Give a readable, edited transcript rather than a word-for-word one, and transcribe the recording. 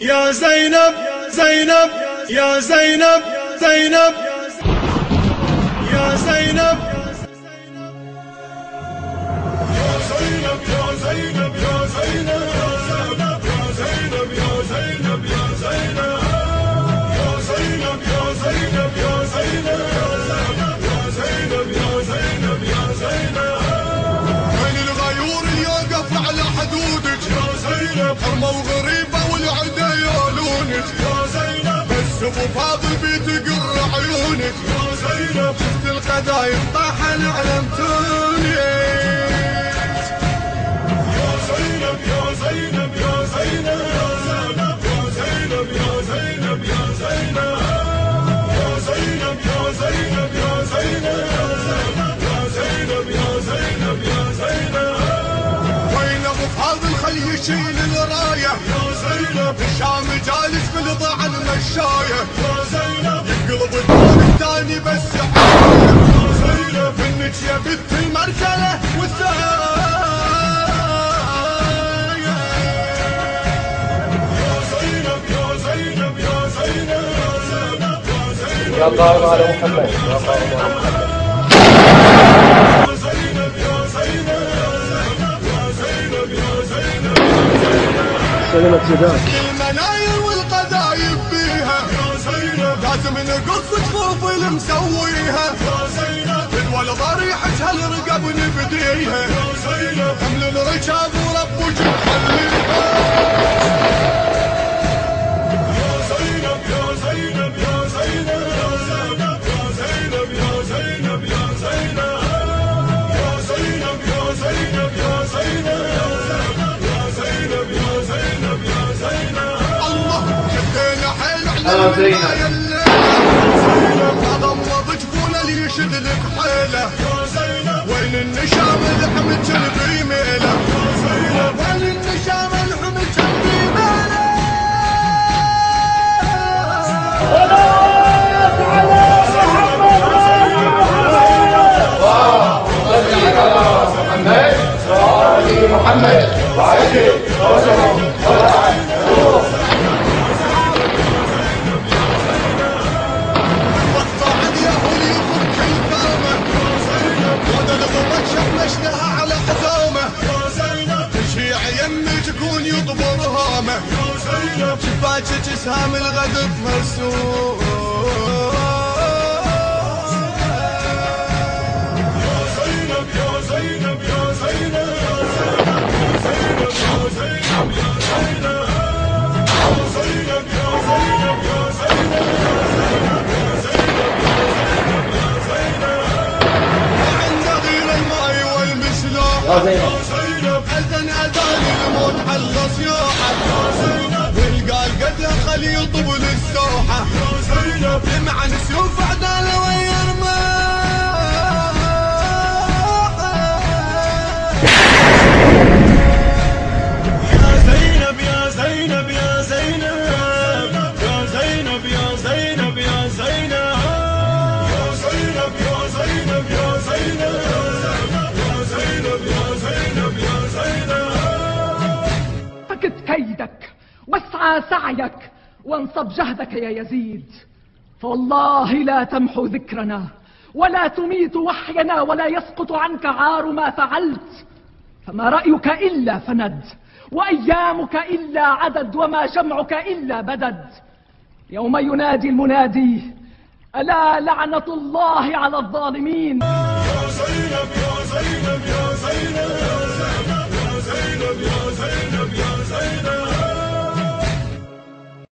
يا زينب زينب يا زينب زينب يا زينب يا زينب يا زينب يا زينب يا زينب يا زينب يا زينب يا زينب يا زينب يا زينب يا زينب يا زينب يا زينب وين الغيور اللي يوقف على حدودك يا زينب حرمة وغريبة والعدا يالونك يا زينب بس ابو فاضل بيتقر عيونك يا زينب شفت القدايم طاح العلم تونيك يا زينب يا زينب يا زينب يا زينب يا زينب يا زينب يا زينب يا زينب يا زينب يا زينب يا زينب يا زينب وين ابو فاضل خلي يشيل الرايه يا زينب الشام جالس بالضاع المشايه يا زينب يقلب الدور الثاني بس يا زينب منك يا بنت المرسله والسايه يا زينب يا زينب يا زينب يا زينب يا قائم على محمد يا قائم على محمد يا زينب يا زينب يا زينب يا زينب سلمت يداك المناير والقذايب بيها يا زينب لازم نقص جفوف المسويها يا زينب الولد ضريحتها الرقب نبديها يا زينب حمل الركاب وربك نخليها يا زينب يا زينب يا زينب يا زينب يا زينب يا زينب يا زينب يا زينب يا زينب يا زينب يا زينب يا زينب الله شدينا حيل على زينب. زينب اغمض جفونه اللي يشد لك حيله يا زينب وين النشام الحمد جنبي ميله يا زينب وين النشام الحمد جنبي ميله محمد وعلي وقطع اليهود يفك الكامه وهذا الغمك شمشناها على حزامه يا زينب تشيع يمي تكون يطبر هامه يا زينب شفاجة اسهام الغدر مرسوم يا زينب يا زينب يا زينب يا زينب يا زينب يا زينب يا زينب يا زينب يا زينب عند غير الماي والمسلاح يا زينب يا زينب اذن اذان الموت حل صياحه والقال قدر خلي يطب للسوحه يا زينب مع نسيوف عداله ويا يا زينب يا زينب يا زينب يا زينب يا زينب يا زينب يا زينب يا زينب يا زينب يا زينب يا زينب يا زينب فكت كيدك واسعى سعيك وانصب جهدك يا يزيد، فوالله لا تمحو ذكرنا ولا تميت وحينا ولا يسقط عنك عار ما فعلت، فما رأيك إلا فند وأيامك إلا عدد وما جمعك إلا بدد. يوم ينادي المنادي ألا لعنة الله على الظالمين.